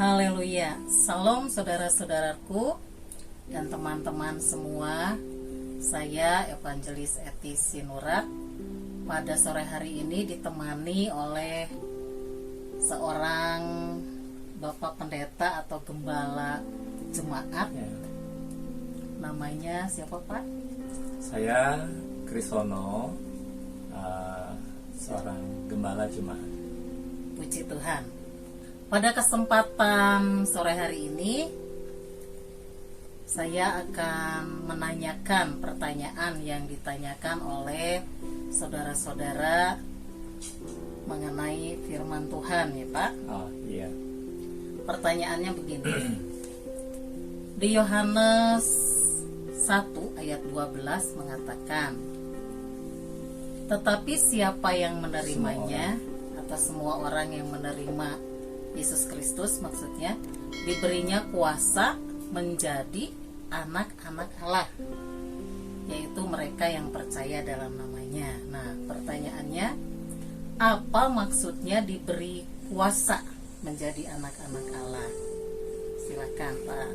Haleluya. Salam saudara-saudaraku dan teman-teman semua. Saya Evangelis Eti Sinurat. Pada sore hari ini ditemani oleh seorang Bapak Pendeta atau Gembala Jemaat. Namanya siapa, Pak? Saya Krisono, seorang Gembala Jemaat. Puji Tuhan. Pada kesempatan sore hari ini saya akan menanyakan pertanyaan yang ditanyakan oleh saudara-saudara mengenai firman Tuhan, ya Pak. Oh iya. Pertanyaannya begini. Di Yohanes 1 ayat 12 mengatakan, tetapi siapa yang menerimanya atau semua orang yang menerima Yesus Kristus, maksudnya diberinya kuasa menjadi anak-anak Allah, yaitu mereka yang percaya dalam namanya. Nah, pertanyaannya, apa maksudnya diberi kuasa menjadi anak-anak Allah? Silakan, Pak.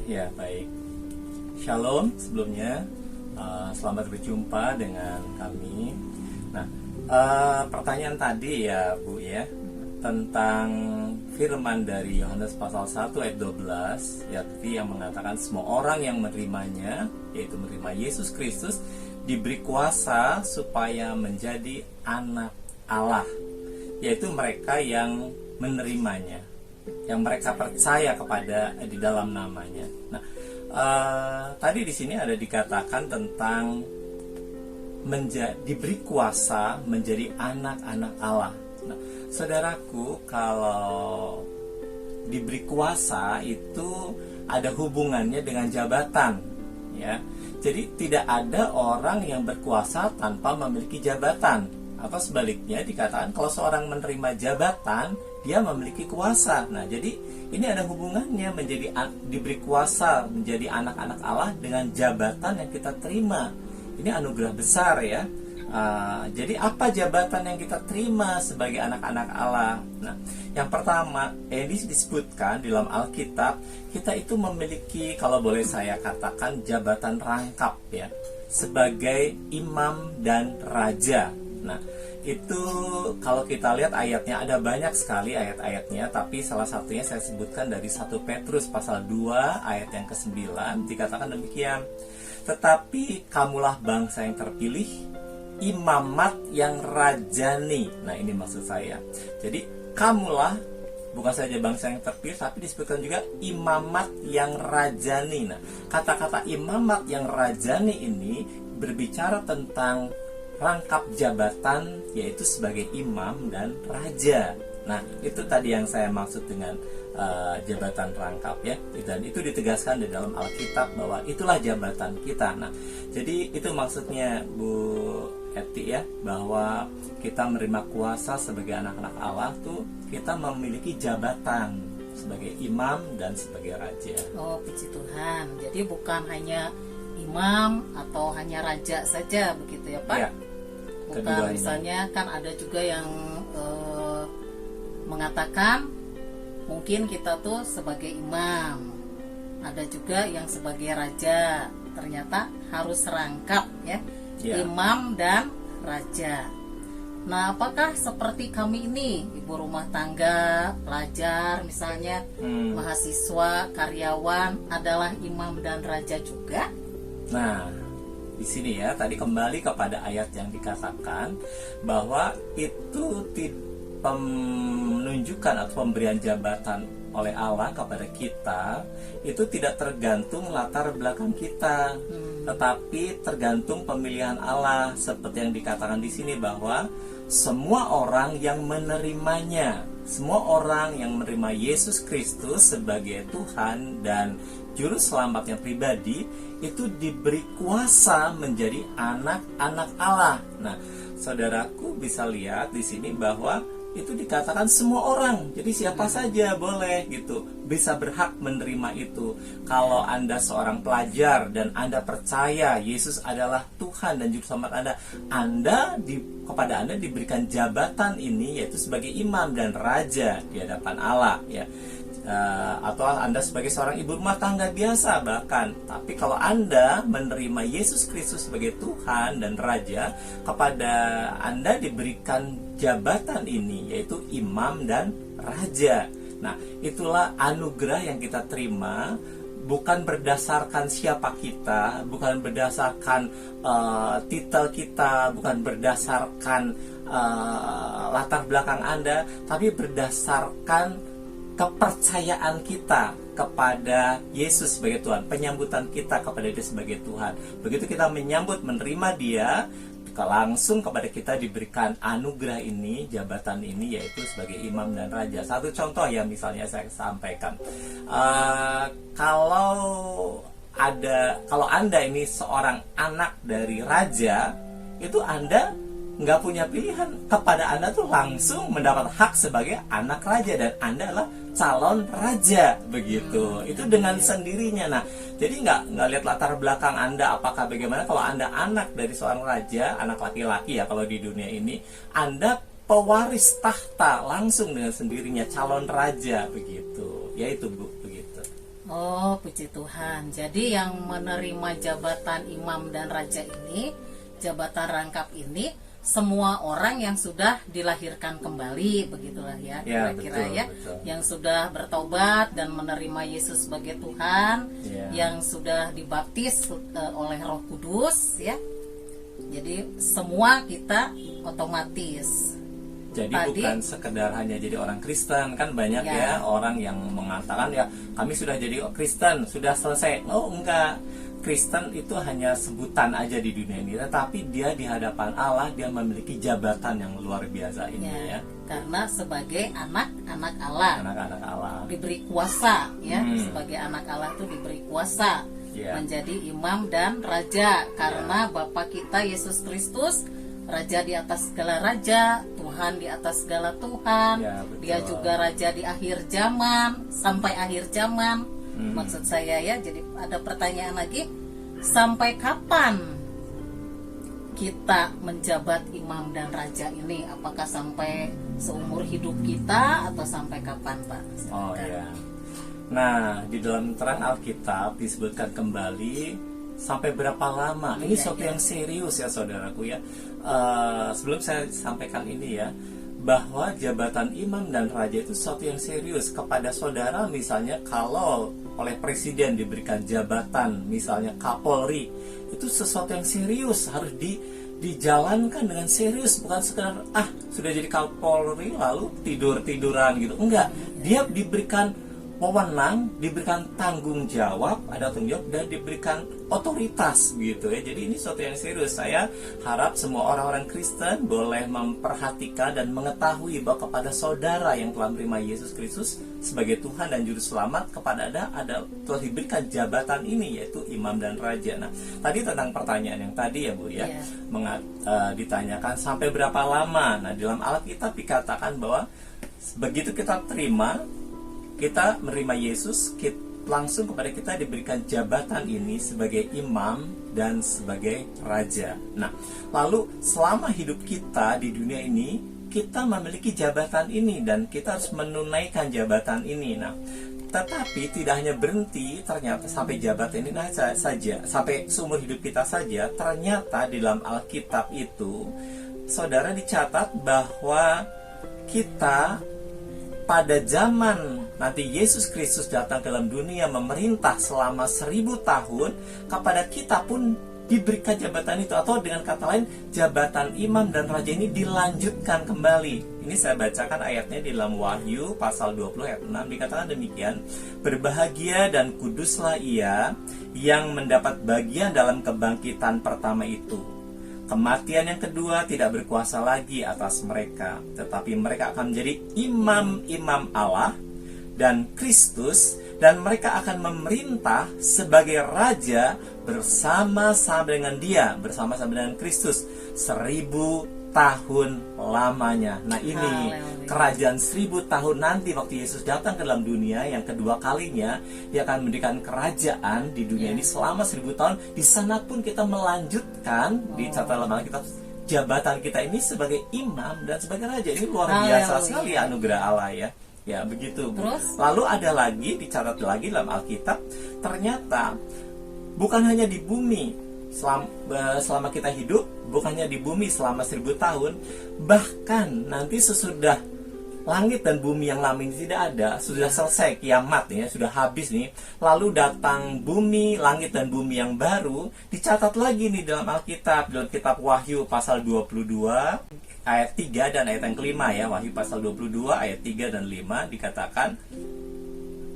Ya, baik. Shalom sebelumnya. Selamat berjumpa dengan kami. Nah, pertanyaan tadi ya, Bu ya, tentang firman dari Yohanes pasal 1 ayat 12, yaitu yang mengatakan semua orang yang menerimanya, yaitu menerima Yesus Kristus, diberi kuasa supaya menjadi anak Allah, yaitu mereka yang menerimanya, yang mereka percaya kepada di dalam namanya. Nah, tadi di sini ada dikatakan tentang diberi kuasa menjadi anak-anak Allah. Nah, saudaraku, kalau diberi kuasa itu ada hubungannya dengan jabatan, ya. Jadi tidak ada orang yang berkuasa tanpa memiliki jabatan, atau sebaliknya dikatakan kalau seorang menerima jabatan, dia memiliki kuasa. Nah, jadi ini ada hubungannya diberi kuasa menjadi anak-anak Allah dengan jabatan yang kita terima. Ini anugerah besar, ya. Jadi apa jabatan yang kita terima sebagai anak-anak Allah? Nah, yang pertama, ini disebutkan di dalam Alkitab, kita itu memiliki, kalau boleh saya katakan, jabatan rangkap, ya, sebagai imam dan raja. Nah, itu kalau kita lihat ayatnya, ada banyak sekali ayat-ayatnya, tapi salah satunya saya sebutkan dari 1 Petrus pasal 2 ayat yang ke-9, dikatakan demikian, tetapi kamulah bangsa yang terpilih, imamat yang rajani. Nah, ini maksud saya. Jadi kamulah bukan saja bangsa yang terpilih, tapi disebutkan juga imamat yang rajani. Nah, kata-kata imamat yang rajani ini berbicara tentang rangkap jabatan, yaitu sebagai imam dan raja. Nah, itu tadi yang saya maksud dengan jabatan rangkap, ya. Dan itu ditegaskan di dalam Alkitab bahwa itulah jabatan kita. Nah, jadi itu maksudnya, Bu Eti, ya, bahwa kita menerima kuasa sebagai anak-anak Allah tuh kita memiliki jabatan sebagai imam dan sebagai raja. Oh, puji Tuhan. Jadi bukan hanya imam atau hanya raja saja, begitu ya, Pak? Ya, bukan, keduanya. misalnya kan ada juga yang mengatakan mungkin kita tuh sebagai imam, ada juga yang sebagai raja. Ternyata harus rangkap, ya. Imam dan raja. Nah, apakah seperti kami ini, ibu rumah tangga, pelajar misalnya, mahasiswa, karyawan adalah imam dan raja juga? Nah, di sini ya, tadi kembali kepada ayat yang dikatakan bahwa itu menunjukkan atau pemberian jabatan oleh Allah kepada kita itu tidak tergantung latar belakang kita, tetapi tergantung pemilihan Allah, seperti yang dikatakan di sini bahwa semua orang yang menerimanya, semua orang yang menerima Yesus Kristus sebagai Tuhan dan Juru Selamatnya pribadi itu diberi kuasa menjadi anak-anak Allah. Nah, saudaraku bisa lihat di sini bahwa itu dikatakan semua orang. Jadi siapa saja boleh gitu, bisa berhak menerima itu. Kalau Anda seorang pelajar dan Anda percaya Yesus adalah Tuhan dan juru selamat Anda, kepada Anda diberikan jabatan ini, yaitu sebagai imam dan raja di hadapan Allah, ya. Atau Anda sebagai seorang ibu rumah tangga biasa bahkan. Tapi kalau Anda menerima Yesus Kristus sebagai Tuhan dan Raja, kepada Anda diberikan jabatan ini, yaitu imam dan raja. Nah, itulah anugerah yang kita terima, bukan berdasarkan siapa kita, bukan berdasarkan titel kita, bukan berdasarkan latar belakang Anda, tapi berdasarkan kepercayaan kita kepada Yesus sebagai Tuhan, penyambutan kita kepada Dia sebagai Tuhan. Begitu kita menerima Dia, langsung kepada kita diberikan anugerah ini, jabatan ini, yaitu sebagai imam dan raja. Satu contoh ya, misalnya saya sampaikan, kalau Anda ini seorang anak dari raja, itu Anda nggak punya pilihan, kepada Anda tuh langsung mendapat hak sebagai anak raja, dan Anda adalah calon raja, begitu. Itu dengan sendirinya. Nah, jadi nggak lihat latar belakang Anda apakah bagaimana. Kalau Anda anak dari seorang raja, anak laki-laki ya kalau di dunia ini, Anda pewaris tahta langsung dengan sendirinya, calon raja, begitu. Ya itu Bu, begitu. Oh, puji Tuhan. Jadi yang menerima jabatan imam dan raja ini, jabatan rangkap ini, semua orang yang sudah dilahirkan kembali, begitulah ya, kira-kira ya, betul. Yang sudah bertobat dan menerima Yesus sebagai Tuhan, yang sudah dibaptis oleh Roh Kudus, ya. Jadi semua kita otomatis. Jadi bukan sekedar hanya jadi orang Kristen, kan banyak ya orang yang mengatakan ya kami sudah jadi Kristen, sudah selesai. Oh enggak, Kristen itu hanya sebutan aja di dunia ini, tetapi dia di hadapan Allah dia memiliki jabatan yang luar biasa ini ya. Karena sebagai anak-anak Allah, anak-anak Allah diberi kuasa ya, sebagai anak Allah itu diberi kuasa menjadi imam dan raja, karena Bapa kita Yesus Kristus Raja di atas segala raja, Tuhan di atas segala Tuhan. Dia juga raja di akhir zaman, sampai akhir zaman. Maksud saya ya, jadi ada pertanyaan lagi, sampai kapan kita menjabat imam dan raja ini? Apakah sampai seumur hidup kita atau sampai kapan, Pak? Oh iya. Nah, di dalam terang Alkitab disebutkan kembali sampai berapa lama. Ini sesuatu yang serius ya saudaraku ya. Sebelum saya sampaikan ini ya, bahwa jabatan imam dan raja itu sesuatu yang serius. Kepada saudara misalnya, kalau oleh presiden diberikan jabatan misalnya Kapolri, itu sesuatu yang serius, harus dijalankan dengan serius, bukan sekedar sudah jadi Kapolri lalu tiduran gitu. Enggak, dia diberikan wewenang, diberikan tanggung jawab, ada tanggung jawab, dan diberikan otoritas gitu ya. Jadi ini sesuatu yang serius. Saya harap semua orang-orang Kristen boleh memperhatikan dan mengetahui bahwa kepada saudara yang telah menerima Yesus Kristus sebagai Tuhan dan Juru Selamat, kepada ada telah diberikan jabatan ini, yaitu imam dan raja. Nah, tadi tentang pertanyaan yang tadi ya Bu ya, ditanyakan sampai berapa lama. Nah, dalam Alkitab dikatakan bahwa begitu kita kita menerima Yesus, langsung kepada kita diberikan jabatan ini sebagai imam dan sebagai raja. Nah, lalu selama hidup kita di dunia ini, kita memiliki jabatan ini dan kita harus menunaikan jabatan ini. Nah, tetapi tidak hanya berhenti ternyata sampai jabatan ini saja, sampai seumur hidup kita saja. Ternyata di dalam Alkitab itu, saudara, dicatat bahwa kita pada zaman nanti Yesus Kristus datang ke dalam dunia memerintah selama 1000 tahun, kepada kita pun diberikan jabatan itu, atau dengan kata lain jabatan imam dan raja ini dilanjutkan kembali. Ini saya bacakan ayatnya di dalam Wahyu pasal 20 ayat 6, dikatakan demikian: berbahagia dan kuduslah ia yang mendapat bagian dalam kebangkitan pertama itu. Kematian yang kedua tidak berkuasa lagi atas mereka, tetapi mereka akan menjadi imam-imam Allah dan Kristus, dan mereka akan memerintah sebagai raja bersama-sama dengan Dia, bersama-sama dengan Kristus 1000 tahun lamanya. Nah ini Haleluya. kerajaan 1000 tahun nanti waktu Yesus datang ke dalam dunia yang kedua kalinya, dia akan mendirikan kerajaan di dunia ini selama 1000 tahun. Di sana pun kita melanjutkan di catatan lama kita jabatan kita ini sebagai imam dan sebagai raja. Ini luar biasa Haleluya. sekali anugerah Allah ya. Ya begitu Bu. Terus? Lalu ada lagi dicatat lagi dalam Alkitab, ternyata bukan hanya di bumi selama kita hidup, bukannya di bumi selama 1000 tahun, bahkan nanti sesudah langit dan bumi yang lama ini tidak ada, sudah selesai kiamat ya, sudah habis nih, lalu datang bumi, langit dan bumi yang baru, dicatat lagi nih dalam Alkitab, dalam kitab Wahyu pasal 22 ayat 3 dan ayat yang kelima ya. Wahyu pasal 22 ayat 3 dan 5 dikatakan,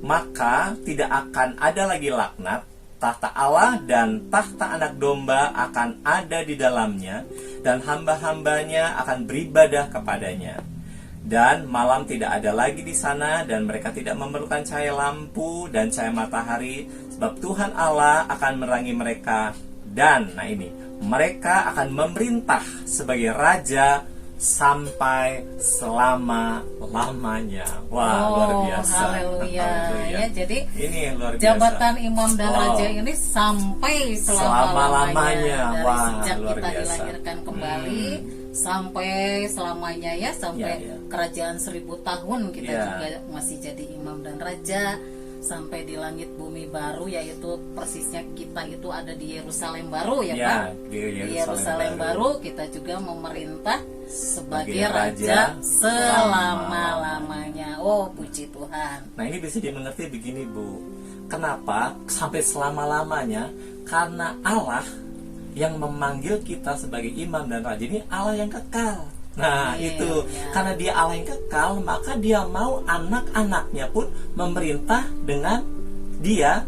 maka tidak akan ada lagi laknat, tahta Allah dan tahta anak domba akan ada di dalamnya, dan hamba-hambanya akan beribadah kepadanya. Dan malam tidak ada lagi di sana, dan mereka tidak memerlukan cahaya lampu dan cahaya matahari, sebab Tuhan Allah akan menerangi mereka. Dan, nah ini, mereka akan memerintah sebagai raja sampai selama-lamanya. Wah, luar biasa. Haleluya. Ya, jadi ini yang luar biasa. jabatan imam dan raja ini sampai selama-lamanya. Dari Wah, sejak luar kita biasa. dilahirkan kembali sampai selamanya ya, sampai Ya. kerajaan 1000 tahun kita Ya. juga masih jadi imam dan raja, sampai di langit bumi baru, yaitu persisnya kita itu ada di Yerusalem baru ya, Ya, Pak. di Di Yerusalem baru kita juga memerintah sebagai raja raja selama-lamanya. Oh, puji Tuhan. Nah ini bisa dimengerti begini Bu, kenapa sampai selama-lamanya? Karena Allah yang memanggil kita sebagai imam dan raja ini Allah yang kekal. Nah Iya, itu iya. karena dia Allah yang kekal, maka dia mau anak-anaknya pun memerintah dengan dia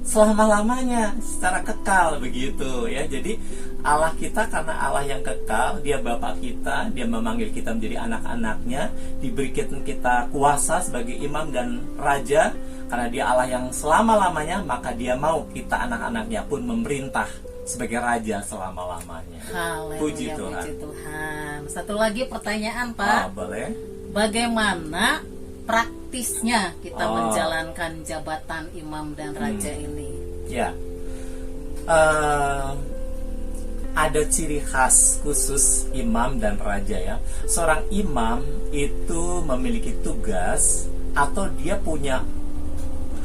selama-lamanya secara kekal begitu ya. Jadi Allah kita karena Allah yang kekal, dia Bapa kita, dia memanggil kita menjadi anak-anaknya, diberikan kita kuasa sebagai imam dan raja. Karena dia Allah yang selama-lamanya, maka dia mau kita anak-anaknya pun memerintah sebagai raja selama-lamanya. Haleluya, Puji Tuhan. puji Tuhan. Satu lagi pertanyaan, Pak. Boleh? Bagaimana praktisnya kita Oh. menjalankan jabatan imam dan raja ini? Ya, ada ciri khas khusus imam dan raja ya. Seorang imam itu memiliki tugas atau dia punya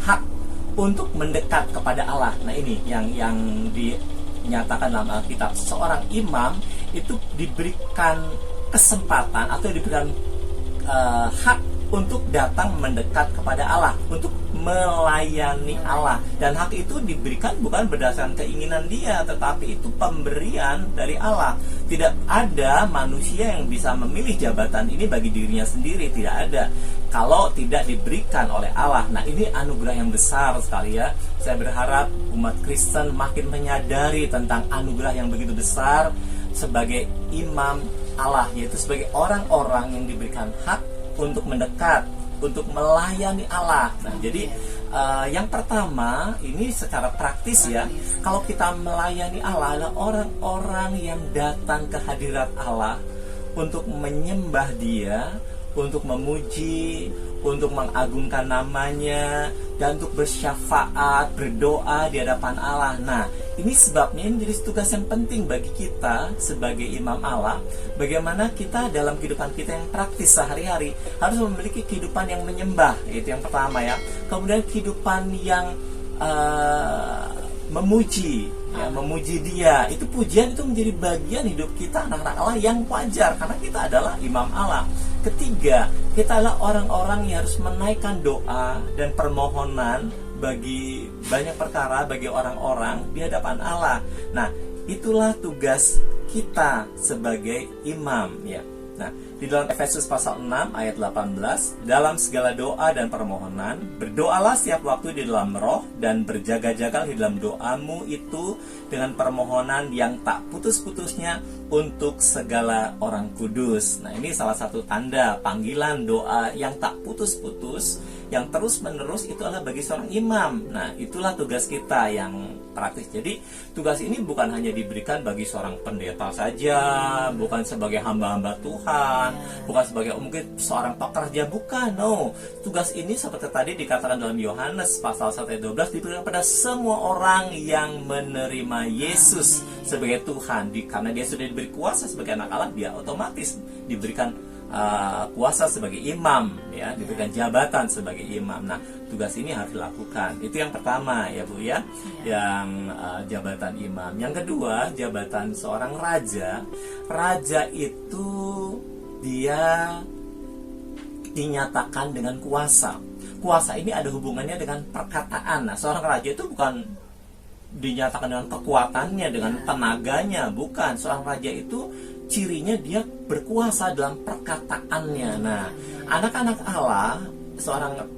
hak untuk mendekat kepada Allah. Nah ini yang dinyatakan dalam Alkitab. Seorang imam itu diberikan kesempatan atau diberikan hak untuk datang mendekat kepada Allah, untuk melayani Allah. Dan hak itu diberikan bukan berdasarkan keinginan dia, tetapi itu pemberian dari Allah. Tidak ada manusia yang bisa memilih jabatan ini bagi dirinya sendiri, tidak ada kalau tidak diberikan oleh Allah. Nah ini anugerah yang besar sekali ya. Saya berharap umat Kristen makin menyadari tentang anugerah yang begitu besar sebagai imam Allah, yaitu sebagai orang-orang yang diberikan hak untuk mendekat, untuk melayani Allah. Nah, jadi yang pertama ini secara praktis ya, kalau kita melayani Allah adalah orang-orang yang datang ke hadirat Allah untuk menyembah Dia, untuk memuji, untuk mengagungkan namanya, dan untuk bersyafaat, berdoa di hadapan Allah. Nah, ini sebabnya ini jadi tugas yang penting bagi kita sebagai imam Allah. Bagaimana kita dalam kehidupan kita yang praktis sehari-hari harus memiliki kehidupan yang menyembah, itu yang pertama ya. Kemudian kehidupan yang memuji, ya, memuji Dia. Itu pujian itu menjadi bagian hidup kita anak-anak Allah yang wajar karena kita adalah imam Allah. Ketiga, kita adalah orang-orang yang harus menaikkan doa dan permohonan bagi banyak perkara, bagi orang-orang di hadapan Allah. Nah, itulah tugas kita sebagai imam ya. Nah, di dalam Efesus pasal 6 ayat 18, dalam segala doa dan permohonan, berdoalah setiap waktu di dalam roh dan berjaga-jaga di dalam doamu itu dengan permohonan yang tak putus-putusnya untuk segala orang kudus. Nah, ini salah satu tanda panggilan doa yang tak putus-putus, yang terus-menerus, itu adalah bagi seorang imam. Nah, itulah tugas kita yang praktis. Jadi, tugas ini bukan hanya diberikan bagi seorang pendeta saja, bukan sebagai hamba-hamba Tuhan, bukan sebagai mungkin seorang pekerja, bukan. No, tugas ini seperti tadi dikatakan dalam Yohanes pasal 1 ayat 12, diberikan pada semua orang yang menerima Yesus sebagai Tuhan. Karena dia sudah diberi kuasa sebagai anak Allah, dia otomatis diberikan kuasa sebagai imam, ya, diberikan jabatan sebagai imam. Nah, tugas ini harus dilakukan. Itu yang pertama, ya Bu, ya, yang jabatan imam. Yang kedua, jabatan seorang raja. Raja itu dia dinyatakan dengan kuasa. Kuasa ini ada hubungannya dengan perkataan. Nah, seorang raja itu bukan dinyatakan dengan kekuatannya, dengan tenaganya, bukan. Seorang raja itu cirinya dia berkuasa dalam perkataannya. Nah, anak-anak Allah, seorang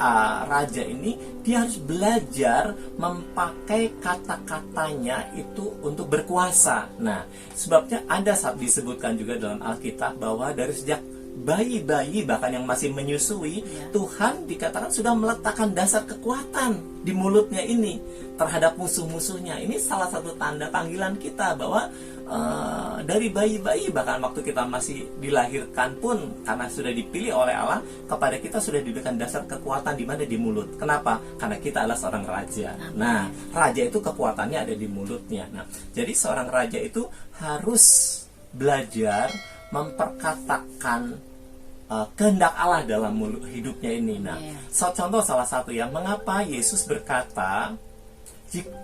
raja ini, dia harus belajar memakai kata-katanya itu untuk berkuasa. Nah, sebabnya ada saat disebutkan juga dalam Alkitab bahwa dari sejak bayi-bayi, bahkan yang masih menyusui, Tuhan dikatakan sudah meletakkan dasar kekuatan di mulutnya ini terhadap musuh-musuhnya. Ini salah satu tanda panggilan kita bahwa dari bayi-bayi, bahkan waktu kita masih dilahirkan pun, karena sudah dipilih oleh Allah, kepada kita sudah diberikan dasar kekuatan di mana? Di mulut. Kenapa? Karena kita adalah seorang raja. Nah, raja itu kekuatannya ada di mulutnya. Nah, jadi seorang raja itu harus belajar memperkatakan kehendak Allah dalam hidupnya ini. Nah, contoh salah satu ya, mengapa Yesus berkata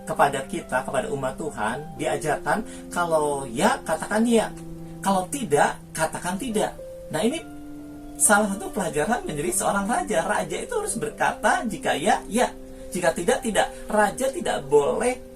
kepada kita, kepada umat Tuhan, diajarkan kalau ya katakan ya, kalau tidak katakan tidak. Nah, ini salah satu pelajaran menjadi seorang raja. Raja itu harus berkata jika ya, ya, jika tidak, tidak. Raja tidak boleh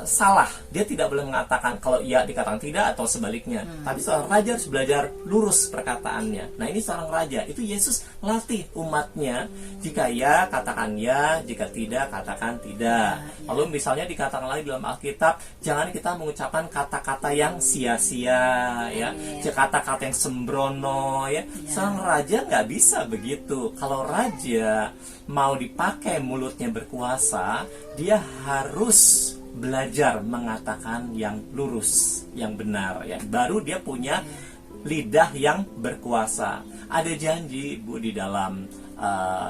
salah. Dia tidak boleh mengatakan kalau iya dikatakan tidak atau sebaliknya. Tapi seorang raja harus belajar lurus perkataannya. Nah, ini seorang raja. Itu Yesus latih umatnya. Jika ya, katakan ya. Jika tidak, katakan tidak. Lalu misalnya dikatakan lagi dalam Alkitab, jangan kita mengucapkan kata-kata yang sia-sia, ya, kata-kata yang sembrono, ya. Seorang raja nggak bisa begitu. Kalau raja mau dipakai mulutnya berkuasa, dia harus belajar mengatakan yang lurus, yang benar, ya. Baru dia punya lidah yang berkuasa. Ada janji, Bu, di dalam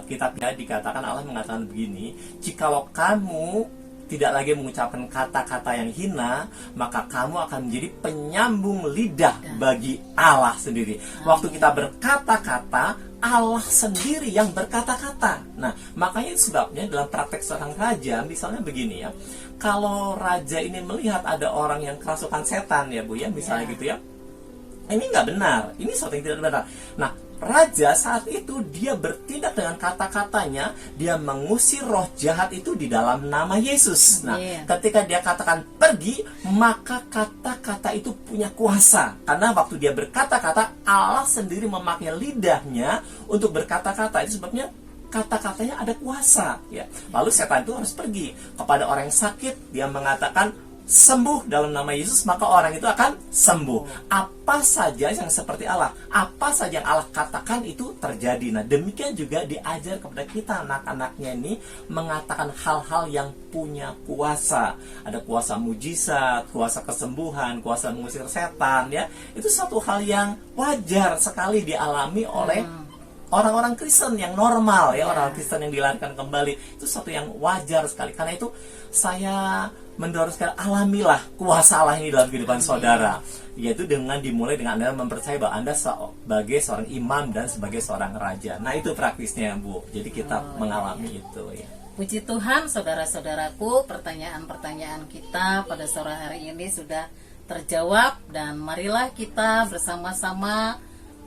kitabnya dikatakan, Allah mengatakan begini, jikalau kamu tidak lagi mengucapkan kata-kata yang hina, maka kamu akan menjadi penyambung lidah bagi Allah sendiri. Waktu kita berkata-kata, Allah sendiri yang berkata-kata. Nah, makanya sebabnya dalam praktek seorang raja, misalnya begini ya, kalau raja ini melihat ada orang yang kerasukan setan, ya Bu, ya, misalnya gitu ya, ini nggak benar, ini sesuatu yang tidak benar. Nah, raja saat itu dia bertindak dengan kata-katanya, dia mengusir roh jahat itu di dalam nama Yesus. Nah, ketika dia katakan pergi, maka kata-kata itu punya kuasa. Karena waktu dia berkata-kata, Allah sendiri memakai lidahnya untuk berkata-kata. Itu sebabnya kata-katanya ada kuasa, ya. Lalu setan itu harus pergi. Kepada orang yang sakit, dia mengatakan sembuh dalam nama Yesus, maka orang itu akan sembuh. Apa saja yang seperti Allah, apa saja yang Allah katakan itu terjadi. Nah, demikian juga diajar kepada kita, anak-anaknya ini mengatakan hal-hal yang punya kuasa. Ada kuasa mujizat, kuasa kesembuhan, kuasa mengusir setan, ya. Itu satu hal yang wajar sekali dialami oleh orang-orang Kristen yang normal, ya, orang Kristen yang dilahirkan kembali. Itu satu yang wajar sekali. Karena itu saya mendorong sekali, alamilah kuasa Allah ini dalam kehidupan saudara, yaitu dengan dimulai dengan Anda mempercayai bahwa Anda sebagai seorang imam dan sebagai seorang raja. Nah, itu praktisnya, Bu. Jadi kita mengalami itu, ya. Puji Tuhan, saudara-saudaraku, pertanyaan-pertanyaan kita pada sore hari ini sudah terjawab, dan marilah kita bersama-sama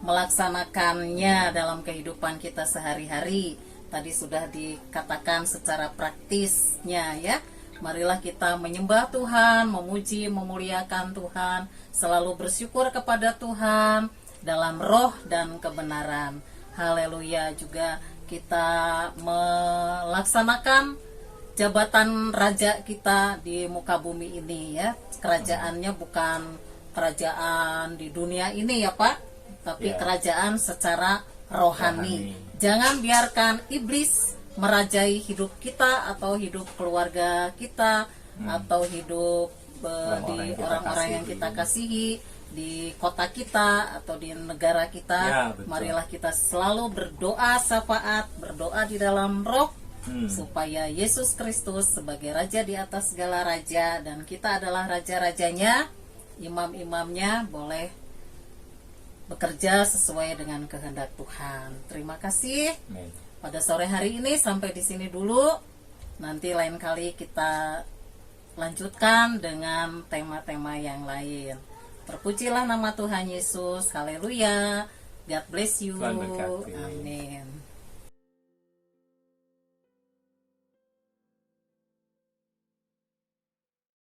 melaksanakannya dalam kehidupan kita sehari-hari. Tadi sudah dikatakan secara praktisnya, ya. Marilah kita menyembah Tuhan, memuji, memuliakan Tuhan, selalu bersyukur kepada Tuhan dalam roh dan kebenaran. Haleluya. Juga kita melaksanakan jabatan raja kita di muka bumi ini ya. Kerajaannya bukan kerajaan di dunia ini ya Pak, tapi Ya. kerajaan secara rohani. Jangan biarkan iblis merajai hidup kita atau hidup keluarga kita atau hidup di orang-orang yang kita kasihi, di kota kita atau di negara kita. Ya, betul. Marilah kita selalu berdoa syafaat, berdoa di dalam roh, supaya Yesus Kristus sebagai Raja di atas segala raja, dan kita adalah raja-rajanya, imam-imamnya boleh bekerja sesuai dengan kehendak Tuhan. Terima kasih. Amin. Pada sore hari ini sampai di sini dulu. Nanti lain kali kita lanjutkan dengan tema-tema yang lain. Terpujilah nama Tuhan Yesus. Haleluya. God bless you. Tuhan berkati. Amin.